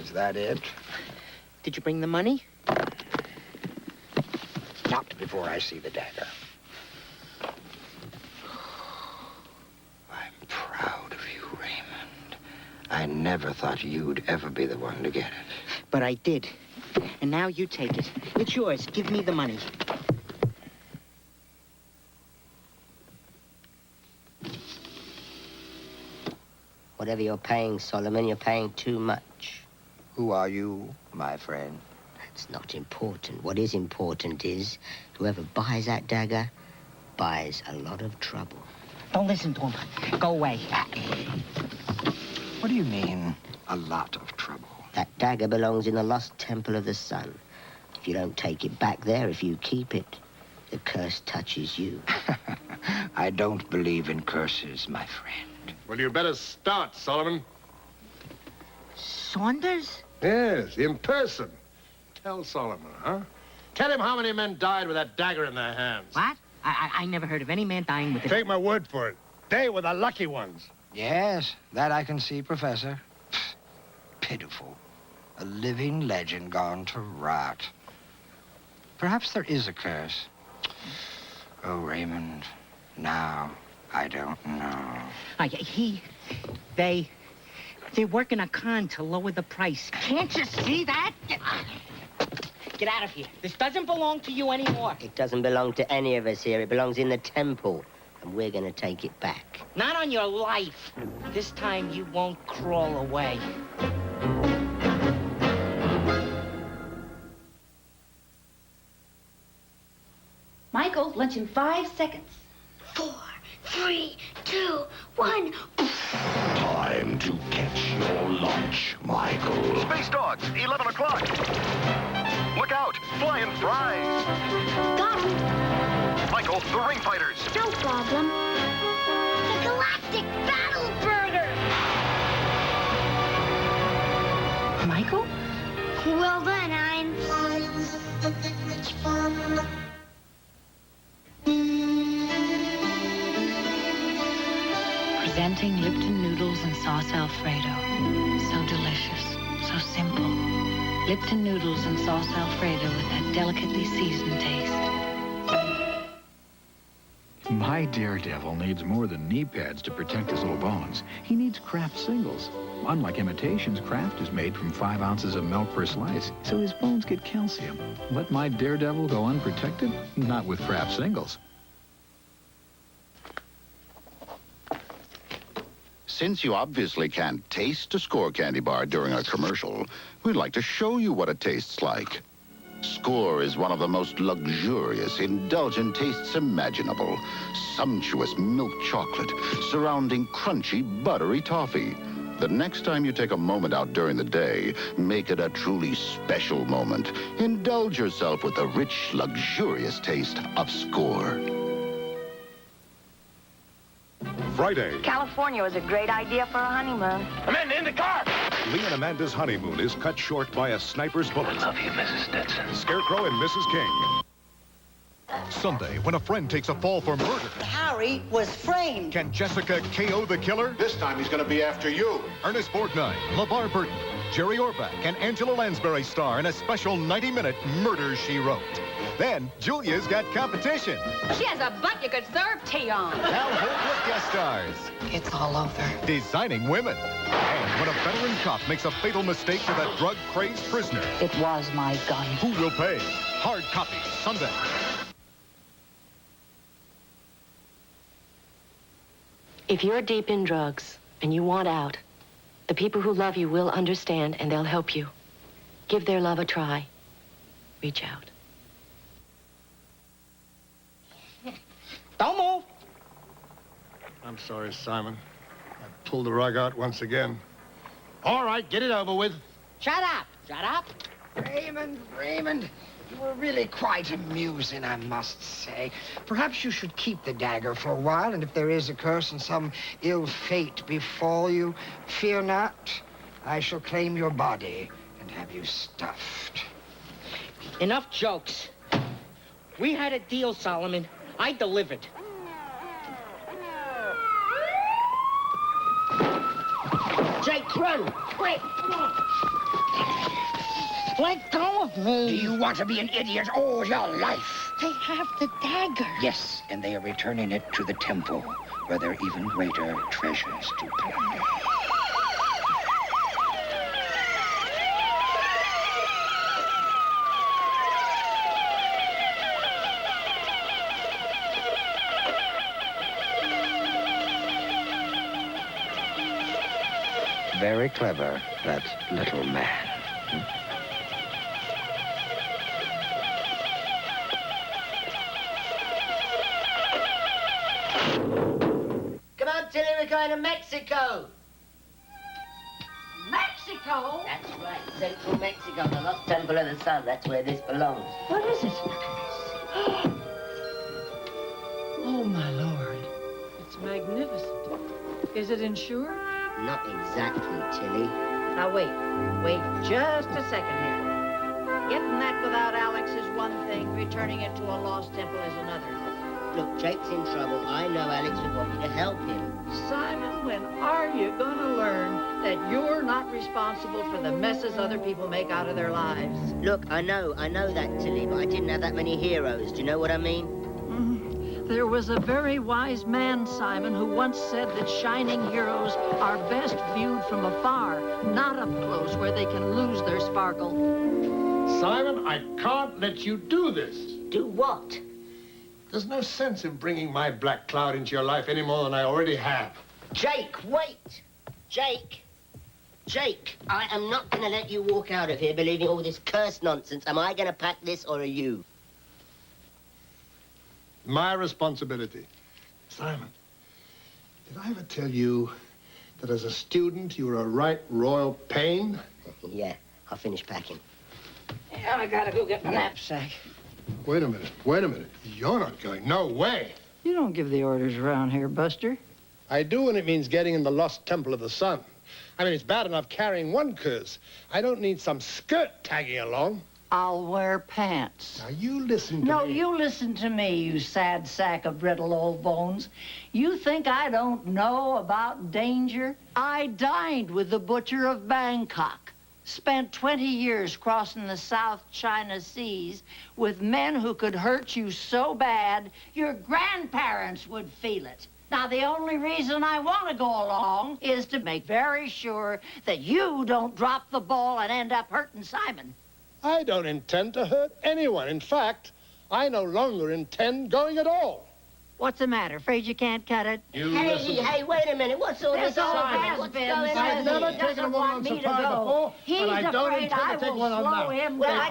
Is that it? Did you bring the money? Not before I see the dagger. I'm proud of you, Raymond. I never thought you'd ever be the one to get it. But I did. And now you take it. It's yours. Give me the money. Whatever you're paying, Solomon, you're paying too much. Who are you, my friend? It's not important. What is important is whoever buys that dagger buys a lot of trouble. Don't listen to him. Go away. What do you mean, a lot of trouble? That dagger belongs in the lost temple of the sun. If you don't take it back there, if you keep it, the curse touches you. I don't believe in curses, my friend. Well, you better start, Solomon. Saunders? Yes, in person. Tell Solomon, huh? Tell him how many men died with that dagger in their hands. What? I never heard of any man dying with it. Take my word for it. They were the lucky ones. Yes, that I can see, Professor. Pitiful. A living legend gone to rot. Perhaps there is a curse. Oh, Raymond, now I don't know. They're working a con to lower the price. Can't you see that? Get out of here. This doesn't belong to you anymore. It doesn't belong to any of us here. It belongs in the temple, and we're gonna take it back. Not on your life. This time you won't crawl away. Michael, lunch in 5 seconds. 4, 3, 2, 1. Time to catch your lunch, Michael. Space Dogs, 11 o'clock. Look out, flying fries. Got him. Michael, the ring fighters. No problem. The Galactic Battle Burger. Michael? Well done, Heinz. Presenting Lipton noodles and sauce Alfredo. So delicious, so simple. Lipton noodles and sauce Alfredo with that delicately seasoned taste. My daredevil needs more than knee pads to protect his little bones. He needs Kraft singles. Unlike imitations, Kraft is made from 5 ounces of milk per slice, so his bones get calcium. Let my daredevil go unprotected? Not with Kraft singles. Since you obviously can't taste a Score candy bar during a commercial, we'd like to show you what it tastes like. Score is one of the most luxurious, indulgent tastes imaginable. Sumptuous milk chocolate surrounding crunchy, buttery toffee. The next time you take a moment out during the day, make it a truly special moment. Indulge yourself with the rich, luxurious taste of Score. Friday. California was a great idea for a honeymoon. Amanda, in the car! Lee and Amanda's honeymoon is cut short by a sniper's bullet. I love you, Mrs. Stetson. Scarecrow and Mrs. King. Sunday, when a friend takes a fall for murder. Harry was framed. Can Jessica KO the killer? This time he's going to be after you. Ernest Borgnine, LeVar Burton, Jerry Orbach, and Angela Lansbury star in a special 90-minute Murder, She Wrote. Then, Julia's got competition. She has a butt you could serve tea on. Al Holbrook guest stars. It's all over. Designing Women. And when a veteran cop makes a fatal mistake to that drug-crazed prisoner. It was my gun. Who will pay? Hard copy, Sunday. If you're deep in drugs and you want out, the people who love you will understand and they'll help you. Give their love a try. Reach out. Don't move. I'm sorry, Simon. I pulled the rug out once again. All right, get it over with. Shut up. Shut up. Raymond, you were really quite amusing, I must say. Perhaps you should keep the dagger for a while, and if there is a curse and some ill fate befall you, fear not. I shall claim your body and have you stuffed. Enough jokes. We had a deal, Solomon. I delivered. Jake, run! Quick! Let go of me. Do you want to be an idiot all your life? They have the dagger. Yes, and they are returning it to the temple, where there are even greater treasures to plunder. Very clever, that little man. Come on, Tilly, we're going to Mexico. Mexico? That's right, Central Mexico, the Lost Temple of the Sun. That's where this belongs. What is it? Oh, my Lord. It's magnificent. Is it insured? Not exactly, Tilly. Now, wait just a second here. Getting that without Alex is one thing. Returning it to a lost temple is another. Look, Jake's in trouble. I know Alex would want me to help him. Simon, when are you gonna learn that you're not responsible for the messes other people make out of their lives? Look, I know that, Tilly, but I didn't have that many heroes. Do you know what I mean? There was a very wise man, Simon, who once said that shining heroes are best viewed from afar, not up close where they can lose their sparkle. Simon, I can't let you do this. Do what? There's no sense in bringing my black cloud into your life any more than I already have. Jake, wait! Jake, I am not going to let you walk out of here believing all this cursed nonsense. Am I going to pack this, or are you? My responsibility. Simon, did I ever tell you that as a student you were a right royal pain? Yeah, I'll finish packing. Yeah, I gotta go get my knapsack. Wait a minute. You're not going. No way. You don't give the orders around here, Buster. I do when it means getting in the Lost Temple of the Sun. I mean, it's bad enough carrying one curse. I don't need some skirt tagging along. I'll wear pants. Now, you listen to me. No, you listen to me, you sad sack of brittle old bones. You think I don't know about danger? I dined with the butcher of Bangkok. Spent 20 years crossing the South China Seas with men who could hurt you so bad your grandparents would feel it. Now, the only reason I want to go along is to make very sure that you don't drop the ball and end up hurting Simon. I don't intend to hurt anyone. In fact, I no longer intend going at all. What's the matter? Afraid you can't cut it? Hey, wait a minute. What's all this? What's going on? I've never taken a woman on safari before, but I don't intend to take one on now. Well, I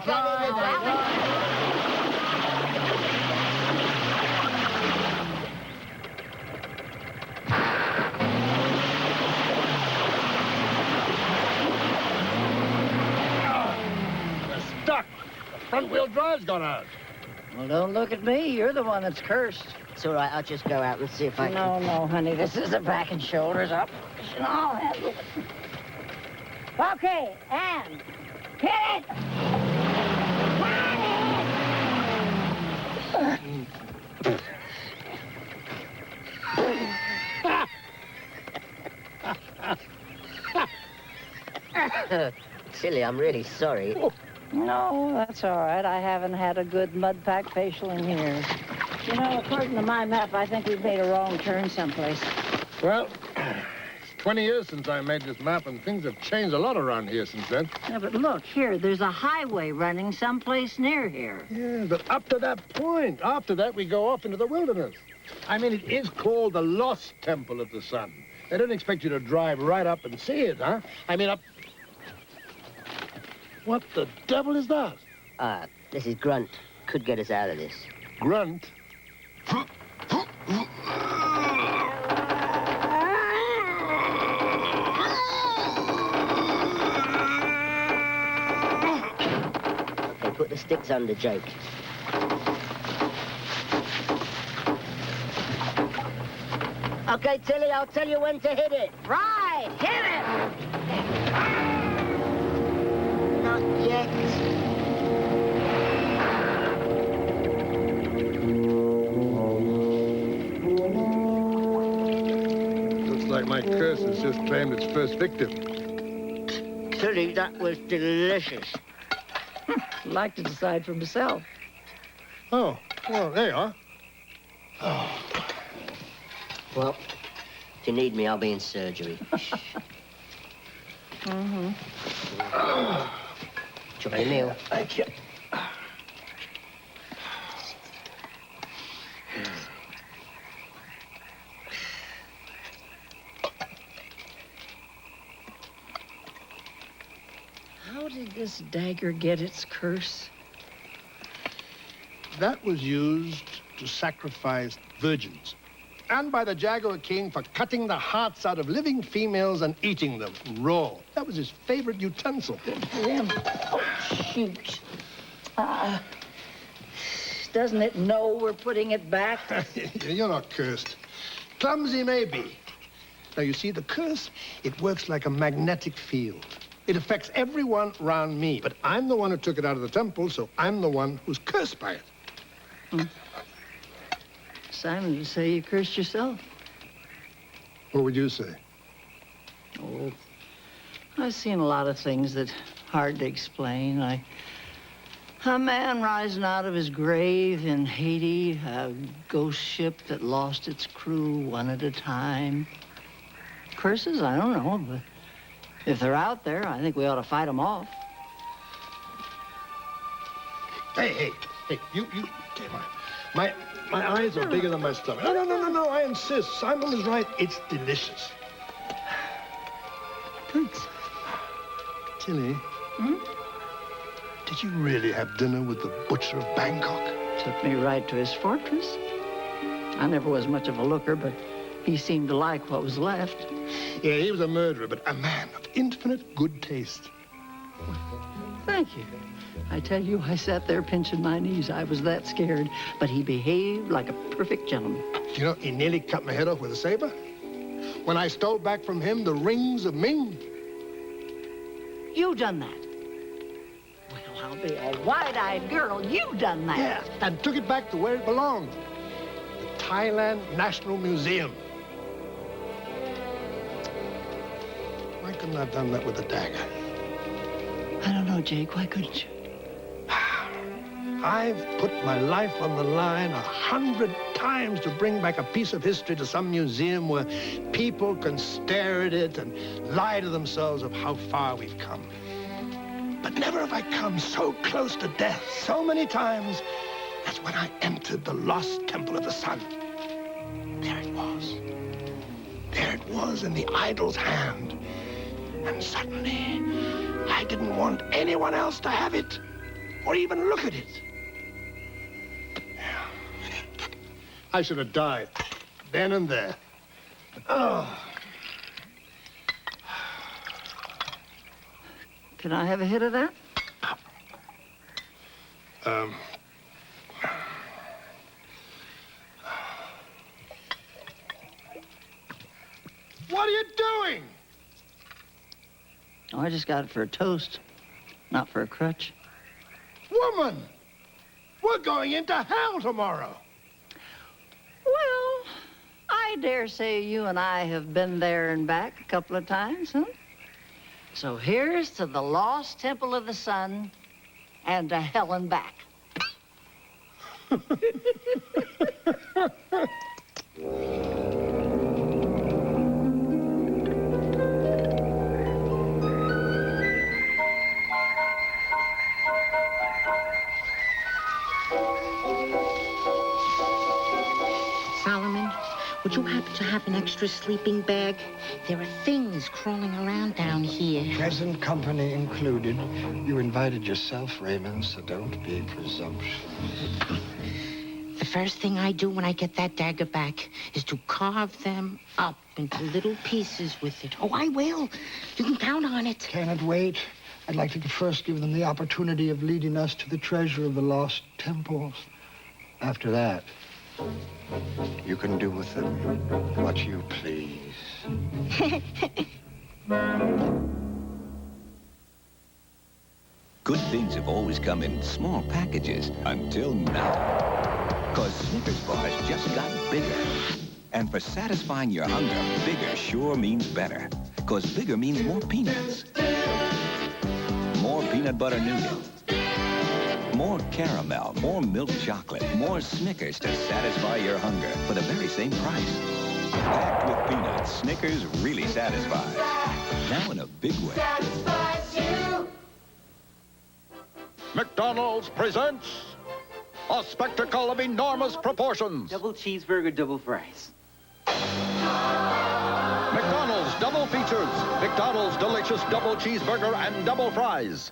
We're stuck. The front-wheel drive's gone out. Well, don't look at me. You're the one that's cursed. It's all right. I'll just go out and see if I can... No, honey. This is a back and shoulders up. I'll handle it. Okay, and hit it! Silly, I'm really sorry. No, that's all right. I haven't had a good mud pack facial in years. You know, according to my map, I think we've made a wrong turn someplace. Well, it's 20 years since I made this map, and things have changed a lot around here since then. Yeah, but look, here, there's a highway running someplace near here. Yeah, but up to that point. After that, we go off into the wilderness. I mean, it is called the Lost Temple of the Sun. They don't expect you to drive right up and see it, huh? I mean, up... What the devil is that? This is Grunt. Could get us out of this. Grunt? Okay, put the sticks under, Jake. Okay, Tilly, I'll tell you when to hit it. Right, hit it! Not yet. Looks like my curse has just claimed its first victim. Tilly, that was delicious. I'd like to decide for myself. Oh, well, there you are. Oh. Well, if you need me, I'll be in surgery. Mm-hmm. Enjoy your meal. Thank you. How did this dagger get its curse? That was used to sacrifice virgins, and by the Jaguar King for cutting the hearts out of living females and eating them raw. That was his favorite utensil. Good for him. Oh, shoot. Doesn't it know we're putting it back? You're not cursed. Clumsy, maybe. Now, you see, the curse, it works like a magnetic field. It affects everyone around me, but I'm the one who took it out of the temple, so I'm the one who's cursed by it. Simon would say you cursed yourself. What would you say? Oh, I've seen a lot of things that hard to explain. A man rising out of his grave in Haiti, a ghost ship that lost its crew one at a time. Curses? I don't know, but if they're out there, I think we ought to fight them off. Hey, you, my eyes are bigger than my stomach. No, I insist. Simon is right. It's delicious. Thanks. Tilly, did you really have dinner with the butcher of Bangkok? Took me right to his fortress. I never was much of a looker, but he seemed to like what was left. Yeah, he was a murderer, but a man of infinite good taste. Thank you. I tell you, I sat there pinching my knees. I was that scared, but he behaved like a perfect gentleman. You know, he nearly cut my head off with a saber. When I stole back from him the rings of Ming. You done that? Well, I'll be a wide-eyed girl. You done that? Yeah, and took it back to where it belonged. The Thailand National Museum. Why couldn't I have done that with the dagger? I don't know, Jake. Why couldn't you? I've put my life on the line 100 times to bring back a piece of history to some museum where people can stare at it and lie to themselves of how far we've come. But never have I come so close to death so many times as when I entered the lost Temple of the Sun. There it was. There it was in the idol's hand. And suddenly, I didn't want anyone else to have it or even look at it. I should have died then and there. Oh. Can I have a hit of that? What are you doing? Oh, I just got it for a toast, not for a crutch. Woman, we're going into hell tomorrow. Well, I dare say you and I have been there and back a couple of times, huh? So here's to the lost Temple of the Sun and to hell and back. Solomon, would you happen to have an extra sleeping bag? There are things crawling around down here. Present company included. You invited yourself, Raymond, so don't be presumptuous. The first thing I do when I get that dagger back is to carve them up into little pieces with it. Oh, I will. You can count on it. Can it wait? I'd like to first give them the opportunity of leading us to the treasure of the lost temples. After that, you can do with them what you please. Good things have always come in small packages until now. Because Snickers bars just got bigger. And for satisfying your hunger, bigger sure means better. Because bigger means more peanuts. more peanut butter nougat. More caramel, more milk chocolate, more Snickers to satisfy your hunger for the very same price. Packed with peanuts, Snickers really satisfies. Now in a big way. McDonald's presents a spectacle of enormous proportions. Double cheeseburger, double fries. McDonald's double features. McDonald's delicious double cheeseburger and double fries.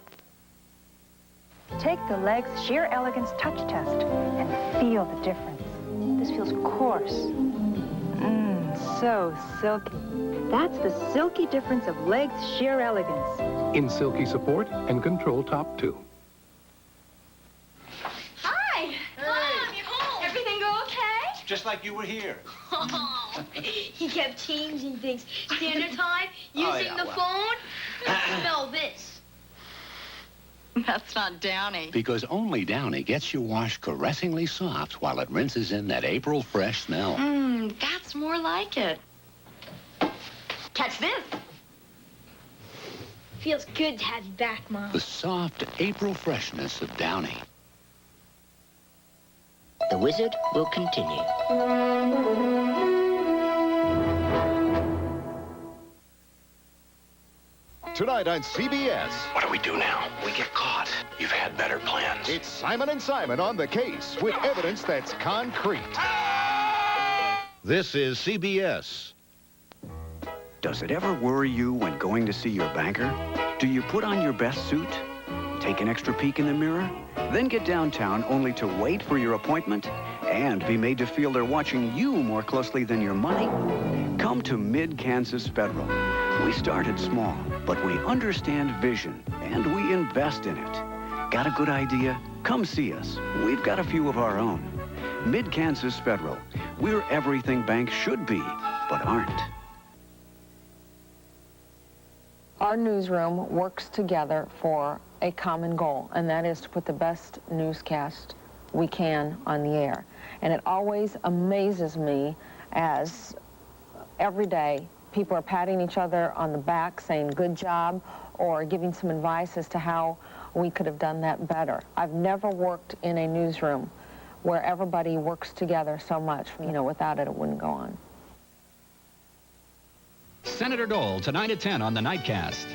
Take the Legs Sheer Elegance Touch Test and feel the difference. This feels coarse. So silky. That's the silky difference of Legs Sheer Elegance. In silky support and control top 2. Hi! Mom, you're home! Everything go okay? Just like you were here. Oh, he kept changing things. Dinner time, using the phone. Smell this. That's not Downy. Because only Downy gets your wash caressingly soft while it rinses in that April fresh smell. That's more like it. Catch this. Feels good to have you back, Mom. The soft April freshness of Downy. The wizard will continue. Tonight on CBS. What do we do now? We get caught. You've had better plans. It's Simon and Simon on the case with evidence that's concrete. This is CBS. Does it ever worry you when going to see your banker? Do you put on your best suit? Take an extra peek in the mirror? Then get downtown only to wait for your appointment and be made to feel they're watching you more closely than your money? Come to Mid-Kansas Federal. We started small, but we understand vision, and we invest in it. Got a good idea? Come see us. We've got a few of our own. Mid-Kansas Federal. We're everything banks should be, but aren't. Our newsroom works together for a common goal, and that is to put the best newscast we can on the air. And it always amazes me as every day people are patting each other on the back saying good job or giving some advice as to how we could have done that better. I've never worked in a newsroom where everybody works together so much. You know, without it, it wouldn't go on. Senator Dole, tonight at 10 on the Nightcast.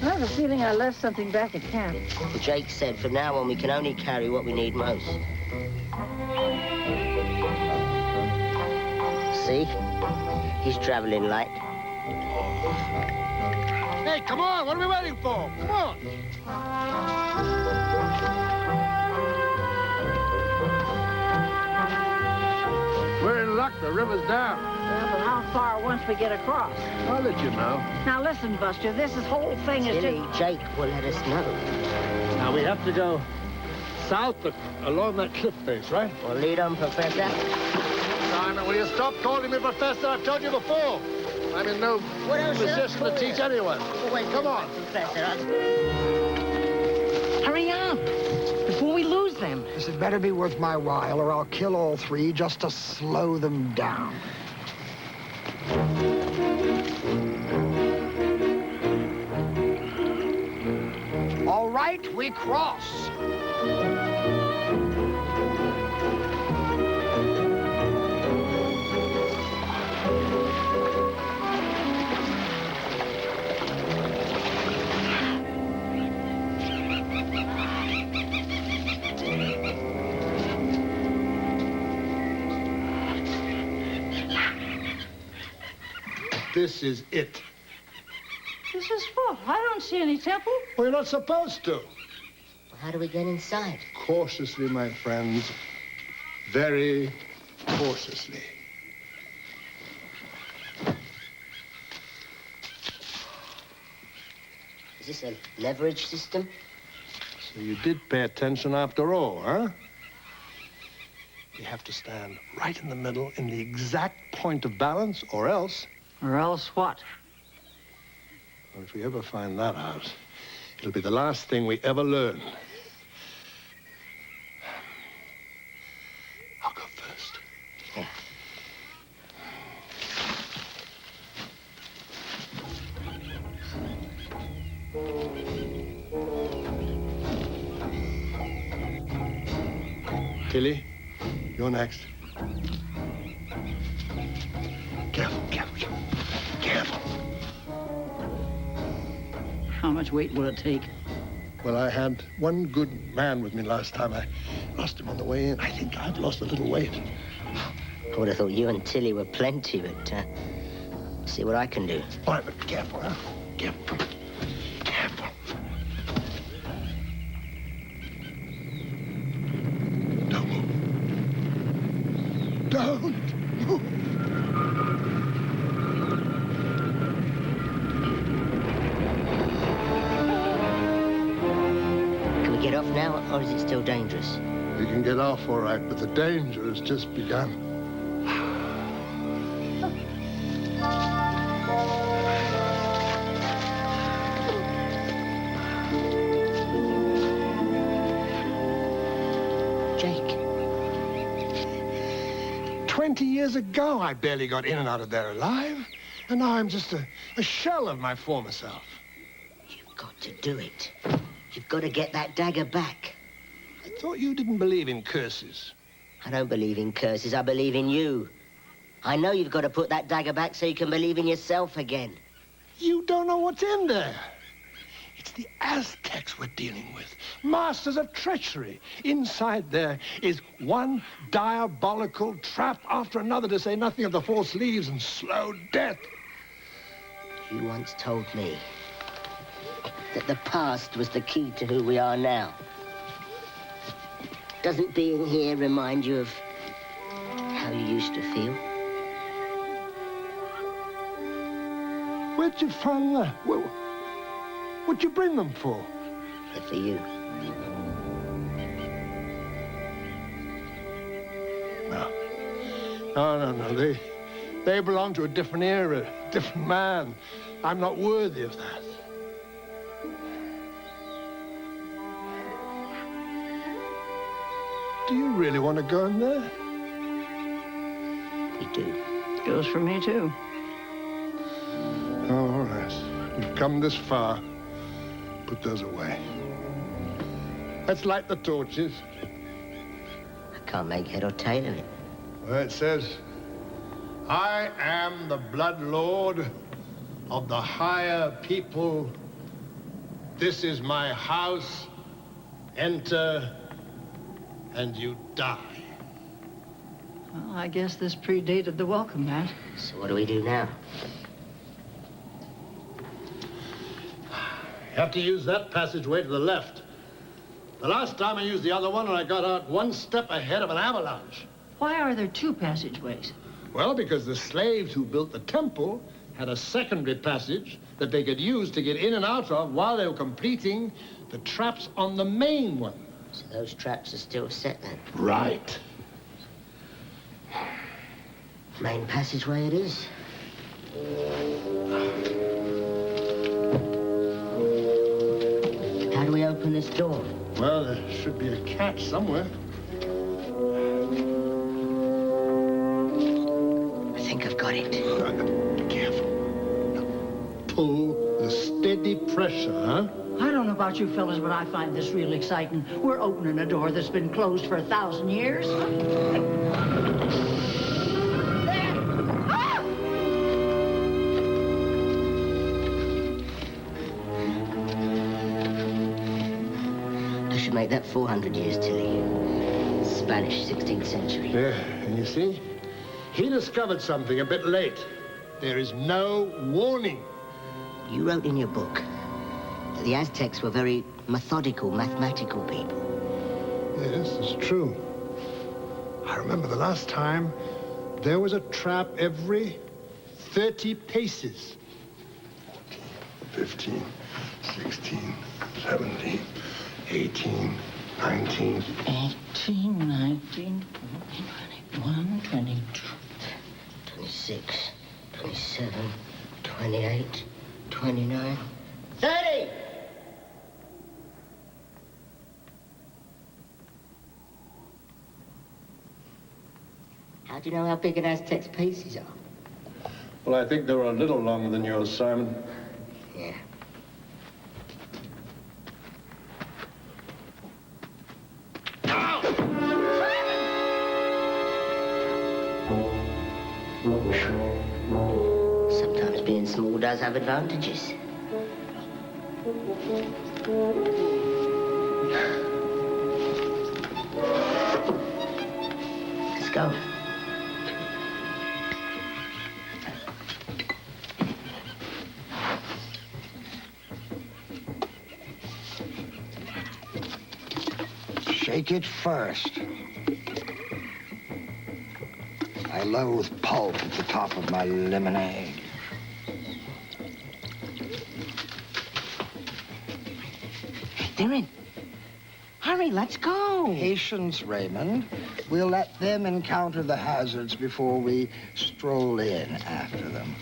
I have a feeling I left something back at camp. Well, Jake said from now on we can only carry what we need most. See? He's traveling light. Hey, come on, what are we waiting for? Come on. We're in luck, the river's down. Yeah, but how far once we get across? I'll let you know. Now listen, Buster, this whole thing is Silly just... Jake will let us know. Now we have to go south along that cliff face, right? Well, lead on, Professor. Simon, will you stop calling me Professor? I've told you before. I'm in no position to teach anyone. Come on. Professor, Hurry up before we lose them. This had better be worth my while, or I'll kill all three just to slow them down. All right, we cross. This is it. This is what? I don't see any temple. Well, you're not supposed to. How do we get inside? Cautiously, my friends. Very cautiously. Is this a leverage system? So you did pay attention after all, huh? You have to stand right in the middle in the exact point of balance, or else... Or else what? Well, if we ever find that out, it'll be the last thing we ever learn. Tilly, you're next. Careful, careful, careful. How much weight will it take? Well, I had one good man with me last time. I lost him on the way in. I think I've lost a little weight. I would have thought you and Tilly were plenty, but see what I can do. All right, but careful, huh? Careful. Careful. Don't move. Don't move. Can we get off now, or is it still dangerous? You can get off all right, but the danger has just begun. Jake. 20 years ago, I barely got in and out of there alive. And now I'm just a shell of my former self. You've got to do it. You've got to get that dagger back. I thought you didn't believe in curses. I don't believe in curses. I believe in you. I know you've got to put that dagger back so you can believe in yourself again. You don't know what's in there. It's the Aztecs we're dealing with. Masters of treachery. Inside there is one diabolical trap after another, to say nothing of the false leaves and slow death. You once told me that the past was the key to who we are now. Doesn't being here remind you of how you used to feel? Where'd you find that? What'd you bring them for? They're for you. No. They belong to a different era, a different man. I'm not worthy of that. Do you really want to go in there? We do. Goes for me, too. Oh, all right. You've come this far. Put those away. Let's light the torches. I can't make head or tail of it. Well, it says, I am the blood lord of the higher people. This is my house. Enter, and you die. Well, I guess this predated the welcome mat. So what do we do now? You have to use that passageway to the left. The last time I used the other one, and I got out one step ahead of an avalanche. Why are there two passageways? Well, because the slaves who built the temple had a secondary passage that they could use to get in and out of while they were completing the traps on the main one. So those traps are still set then? Right. Main passageway it is. How do we open this door? Well, there should be a catch somewhere. I think I've got it. Be careful. Pull the steady pressure, huh? I don't know about you fellas, but I find this real exciting. We're opening a door that's been closed for 1,000 years. I should make that 400 years, Tilly. Spanish, 16th century. Yeah, and you see? He discovered something a bit late. There is no warning. You wrote in your book that the Aztecs were very methodical, mathematical people. Yes, it's true. I remember the last time there was a trap every 30 paces. 15, 16, 17, 18, 19. 18, 19, 21, 22. 26, 27, 28, 29, 30! How do you know how big an Aztec's pieces are? Well, I think they were a little longer than yours, Simon. Yeah. does have advantages. Let's go. Shake it first. I loathe pulp at the top of my lemonade. They're in. Hurry, let's go. Patience, Raymond. We'll let them encounter the hazards before we stroll in after them.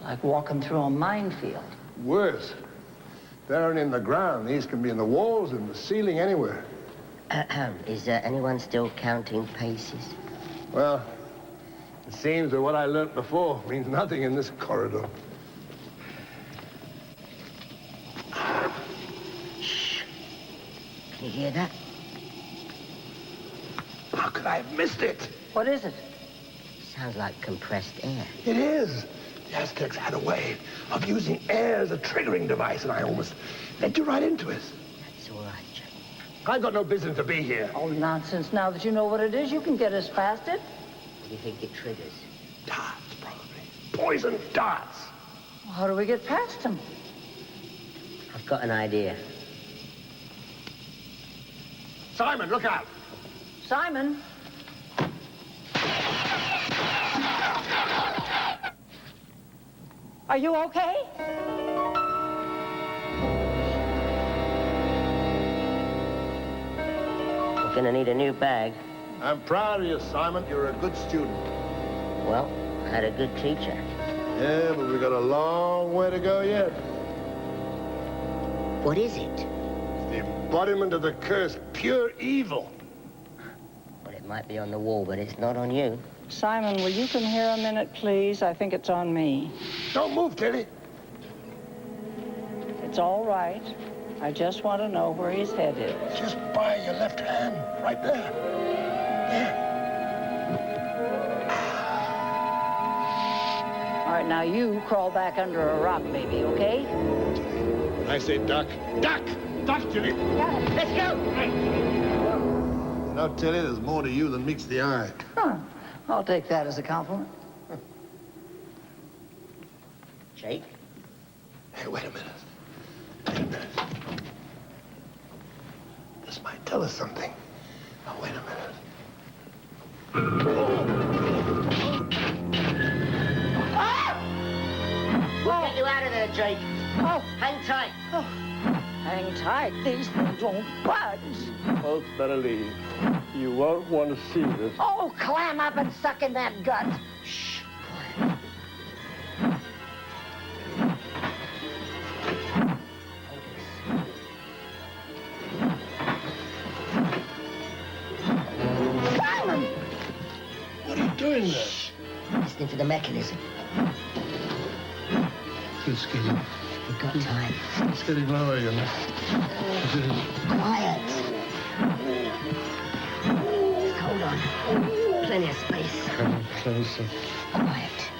Like walking through a minefield. Worse. They aren't in the ground. These can be in the walls, in the ceiling, anywhere. Is anyone still counting paces? Well, it seems that what I learnt before means nothing in this corridor. Shh. Can you hear that? How could I have missed it? What is it? Sounds like compressed air. It is. The Aztecs had a way of using air as a triggering device, and I almost led you right into it. That's all right, Jake. I've got no business to be here. Oh, nonsense. Now that you know what it is, you can get us past it. What do you think it triggers? Darts, probably. Poison darts. Well, how do we get past them? I've got an idea. Simon, look out. Simon? Are you okay? We're gonna need a new bag. I'm proud of you, Simon. You're a good student. Well, I had a good teacher. Yeah, but we've got a long way to go yet. What is it? It's the embodiment of the curse, pure evil. Well, it might be on the wall, but it's not on you. Simon, will you come here a minute, please? I think it's on me. Don't move, Teddy. It's all right. I just want to know where his head is. Just by your left hand, right there. There. All right, now you crawl back under a rock, baby, okay? I say duck. Duck! Duck, Teddy. Let's go! Now, Teddy, there's more to you than meets the eye. Huh. I'll take that as a compliment. Jake? Hey, wait a minute. Wait a minute. This might tell us something. Now, wait a minute. We'll get you out of there, Jake. Oh. Hang tight. Oh. Hang tight. These things won't budge. Folks, better leave. You won't want to see this. Oh, clam up and suck in that gut. Shh. Simon! What are you doing there? Listening for the mechanism. It's getting... We've got time. It's getting lower, you know. Quiet. Hold on. Plenty of space. Come closer. Quiet.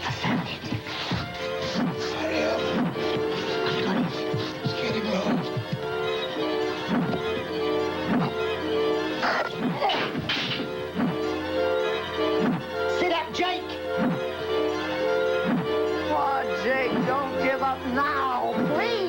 I found it. Hurry up. I've got it. It's getting low. Sit up, Jake. Oh, Jake, don't give up now, please.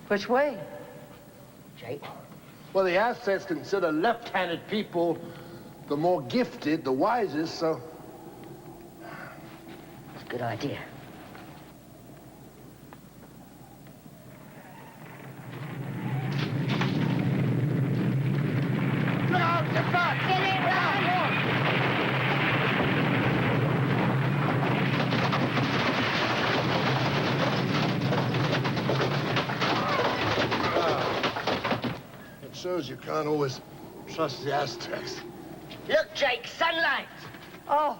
Which way? Jake? Well, the Aztecs consider left-handed people the more gifted, the wisest, so... It's a good idea. Look out! Get back! Get it, It shows you can't always trust the Aztecs. Look, Jake, sunlight. Oh,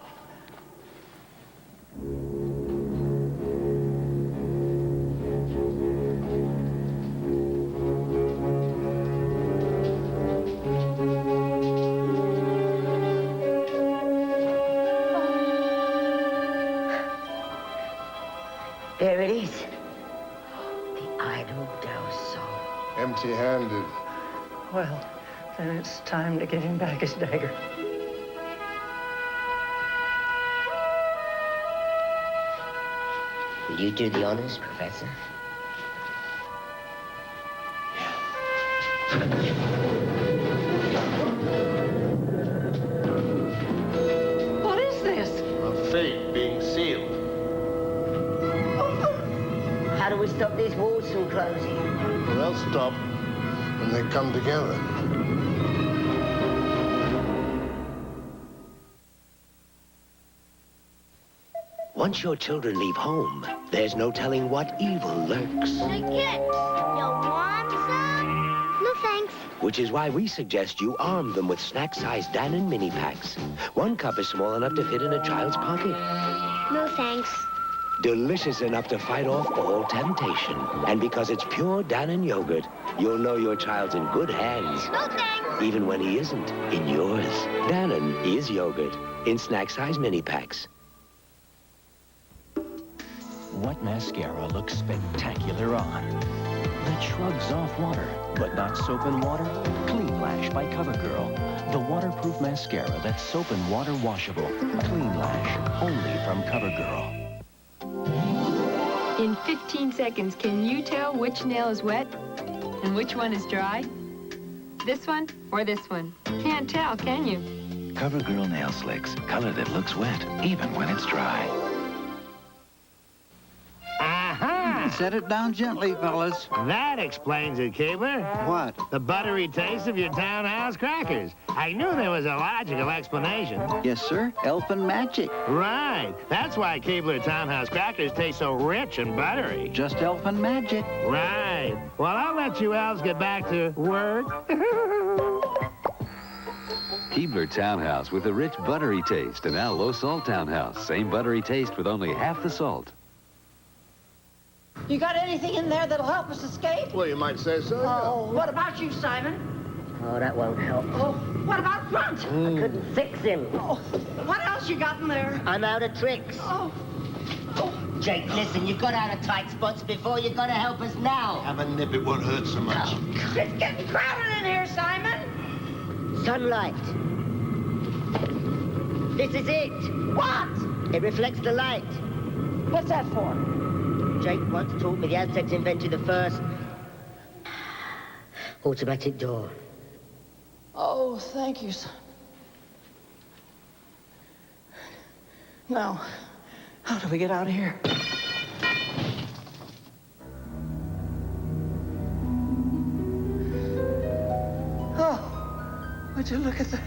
I don't doubt so. Empty-handed. Well, then it's time to give him back his dagger. Will you do the honors, Professor? What is this? A fate being sealed. How do we stop these walls from closing? They'll stop when they come together. Once your children leave home, there's no telling what evil lurks. Hey, kids, you want some? No, thanks. Which is why we suggest you arm them with snack-sized Dannon mini packs. One cup is small enough to fit in a child's pocket. No, thanks. Delicious enough to fight off all temptation. And because it's pure Dannon yogurt, you'll know your child's in good hands. No, thanks. Even when he isn't, in yours. Dannon is yogurt in snack-sized mini packs. What mascara looks spectacular on? That shrugs off water, but not soap and water? Clean Lash by CoverGirl. The waterproof mascara that's soap and water washable. Clean Lash, only from CoverGirl. In 15 seconds, can you tell which nail is wet and which one is dry? This one or this one? Can't tell, can you? CoverGirl Nail Slicks. Color that looks wet, even when it's dry. Aha! Set it down gently, fellas. That explains it, Keebler. What? The buttery taste of your townhouse crackers. I knew there was a logical explanation. Yes, sir. Elfin magic. Right. That's why Keebler townhouse crackers taste so rich and buttery. Just elfin magic. Right. Well, I'll let you elves get back to work. Keebler Townhouse with a rich buttery taste, and now low salt Townhouse. Same buttery taste with only half the salt. You got anything in there that'll help us escape? Well, you might say so. Oh, what about you, Simon? Oh, that won't help. Oh, what about Grunt? I couldn't fix him. Oh, what else you got in there? I'm out of tricks. Oh. Jake, listen, you got out of tight spots before. You gotta help us now. Have a nip, it won't hurt so much. Oh, it's getting crowded in here, Simon. Sunlight. This is it. What? It reflects the light. What's that for? Jake once taught me the Aztecs invented the first automatic door. Oh, thank you, son. Now, how do we get out of here? Oh, would you look at that?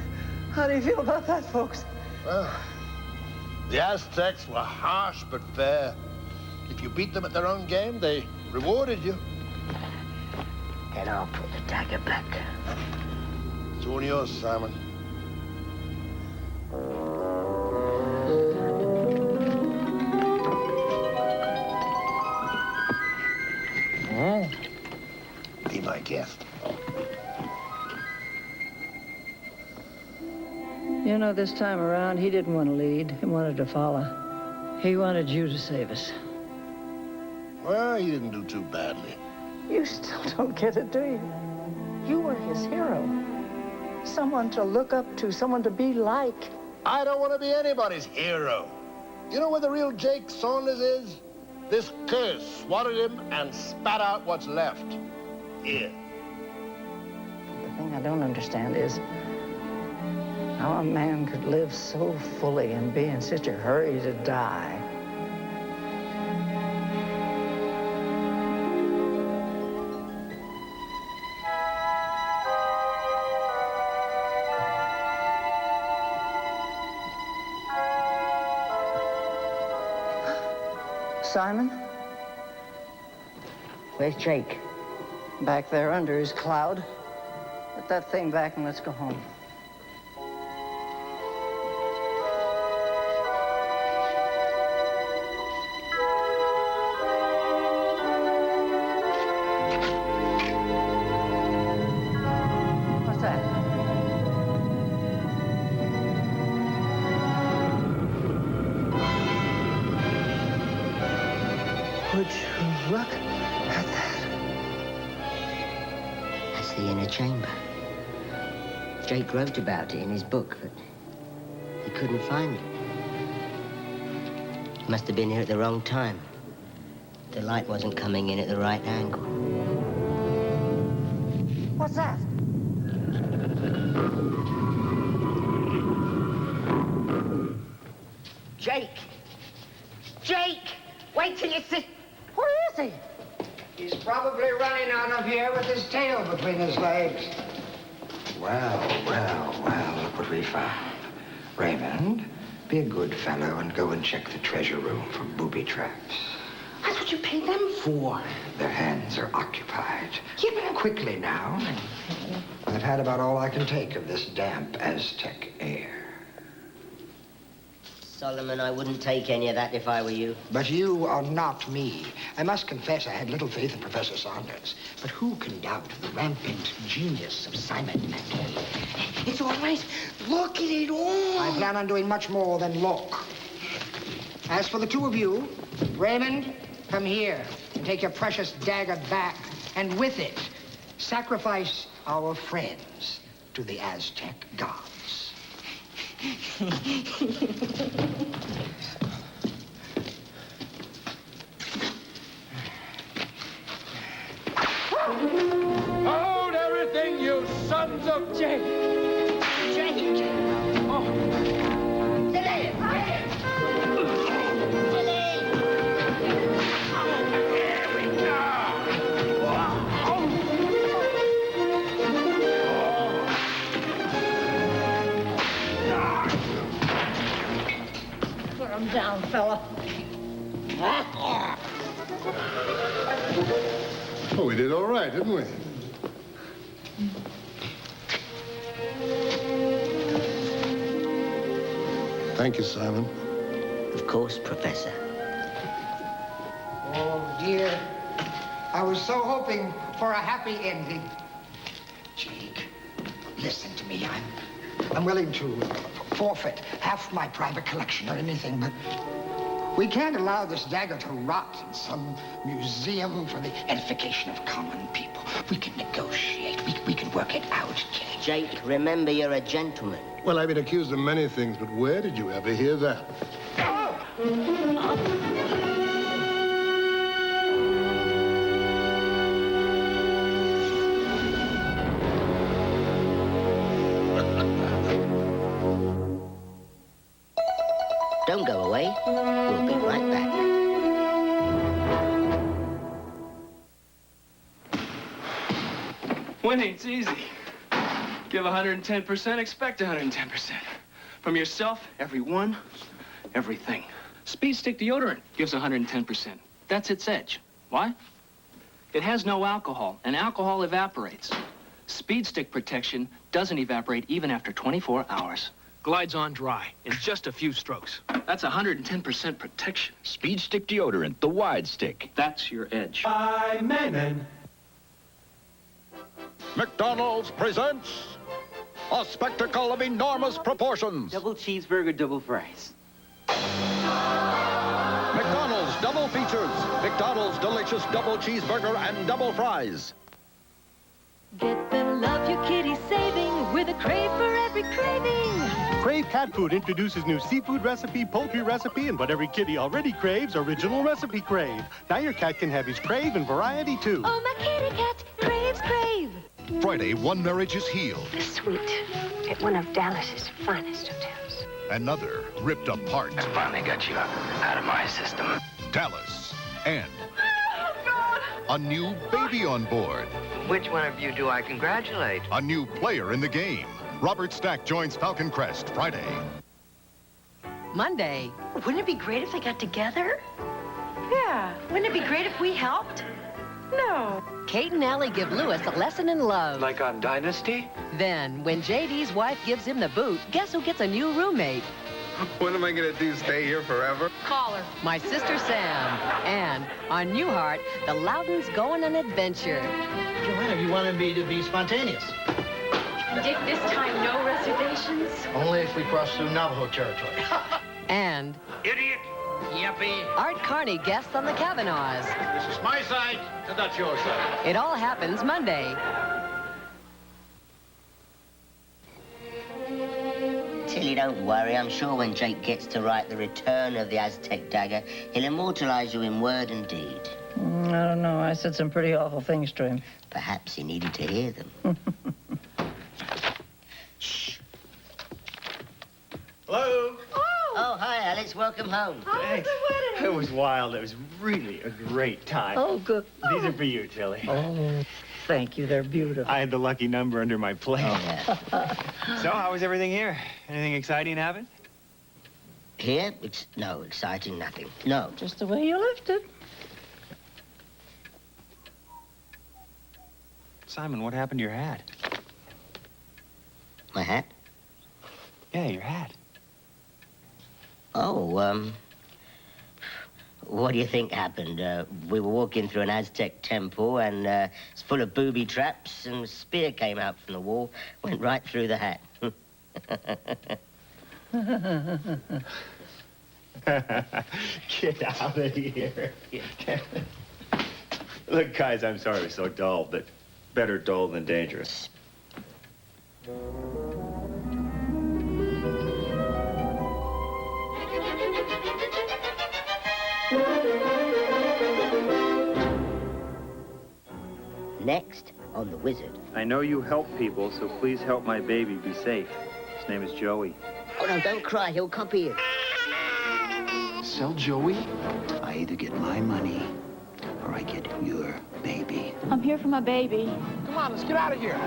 How do you feel about that, folks? Well, the Aztecs were harsh but fair. If you beat them at their own game, they rewarded you. And I'll put the dagger back. It's all yours, Simon. Be my guest. You know, this time around, he didn't want to lead. He wanted to follow. He wanted you to save us. Well, he didn't do too badly. You still don't get it, do you? You were his hero. Someone to look up to, someone to be like. I don't want to be anybody's hero. You know where the real Jake Saunders is? This curse swatted him and spat out what's left. Here. The thing I don't understand is how a man could live so fully and be in such a hurry to die. Simon? Where's Jake? Back there under his cloud. Put that thing back and let's go home. What's that? Would you look at that? the inner chamber. Jake wrote about it in his book, but he couldn't find it. He must have been here at the wrong time. The light wasn't coming in at the right angle. What's that? Jake! Jake! Wait till you see... Where is he? He's probably running out of here with his tail between his legs. Well, look what we found. Raymond, be a good fellow and go and check the treasure room for booby traps. That's what you pay them for. Their hands are occupied. Quickly now. I've had about all I can take of this damp Aztec air. Solomon, I wouldn't take any of that if I were you. But you are not me. I must confess I had little faith in Professor Saunders. But who can doubt the rampant genius of Simon Mackey? It's all right. Look at it all. I plan on doing much more than look. As for the two of you, Raymond, come here and take your precious dagger back. And with it, sacrifice our friends to the Aztec gods. Hold everything, you sons of Jake! Jake! Oh. Delay! Put him down, fella. Oh, we did all right, didn't we? Thank you, Simon. Of course, Professor. Oh, dear. I was so hoping for a happy ending. Jake, listen to me. I'm willing to forfeit half my private collection or anything, but we can't allow this dagger to rot in some museum for the edification of common people. We can negotiate. We can work it out, Jake. Jake, remember you're a gentleman. Well, I've been accused of many things, but where did you ever hear that? Don't go away. We'll be right back. Winning's easy. Give 110%, expect 110%. From yourself, everyone, everything. Speed Stick deodorant gives 110%. That's its edge. Why? It has no alcohol, and alcohol evaporates. Speed Stick protection doesn't evaporate even after 24 hours. Glides on dry in just a few strokes. That's 110% protection. Speed Stick deodorant, the wide stick. That's your edge. McDonald's presents a spectacle of enormous proportions. Double cheeseburger, double fries. McDonald's double features. McDonald's delicious double cheeseburger and double fries. Get the love your kitty's saving with a Crave for every craving. Crave Cat Food introduces new seafood recipe, poultry recipe, and what every kitty already craves, original recipe Crave. Now your cat can have his Crave in variety, too. Oh, my kitty cat craves Crave. Friday, one marriage is healed. A suite at one of Dallas's finest hotels. Another ripped apart. I finally got you out of my system. Dallas. And a new baby on board. Which one of you do I congratulate? A new player in the game. Robert Stack joins Falcon Crest Friday. Monday. Wouldn't it be great if they got together? Yeah. Wouldn't it be great if we helped? No. Kate and Allie give Lewis a lesson in love. Like on Dynasty? Then, when JD's wife gives him the boot, guess who gets a new roommate? What am I gonna do, stay here forever? Call her. My sister Sam. And on Newhart, the Loudons go on an adventure. Joanna, you wanted me to be spontaneous. Dick, this time, no reservations? Only if we cross through Navajo territory. And Idiot! Yuppie! Art Carney guests on the Kavanaughs. This is my side, so that's your side. It all happens Monday. really don't worry. I'm sure when Jake gets to write The Return of the Aztec Dagger, he'll immortalize you in word and deed. I don't know. I said some pretty awful things to him. Perhaps he needed to hear them. Shh. Hello. Oh, hi, Alice. Welcome home. Thanks. It was wild. It was really a great time. Oh, good. These are for you, Tilly. Oh, thank you. They're beautiful. I had the lucky number under my plate. Oh, yeah. So, how was everything here? Anything exciting happen? Here? No, exciting nothing. No. Just the way you left it. Simon, what happened to your hat? My hat? Yeah, your hat. Oh, what do you think happened? We were walking through an Aztec temple, and it's full of booby traps, and a spear came out from the wall, went right through the hat. Get out of here. Look, guys, I'm sorry it was so dull, but better dull than dangerous. Next, on The Wizard. I know you help people, so please help my baby be safe. His name is Joey. Oh, no, don't cry. He'll copy you. Sell Joey? I either get my money or I get your baby. I'm here for my baby. Come on, let's get out of here.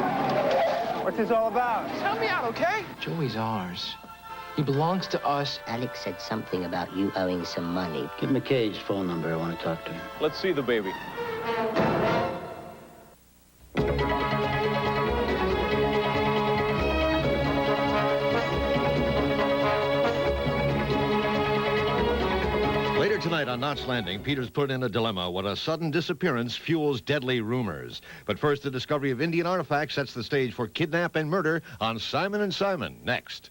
What's this all about? Help me out, okay? Joey's ours. He belongs to us. Alex said something about you owing some money. Give him a caged phone number. I want to talk to him. Let's see the baby. Later tonight on Knots Landing, Peter's put in a dilemma when a sudden disappearance fuels deadly rumors. But first, the discovery of Indian artifacts sets the stage for kidnap and murder on Simon and Simon, next.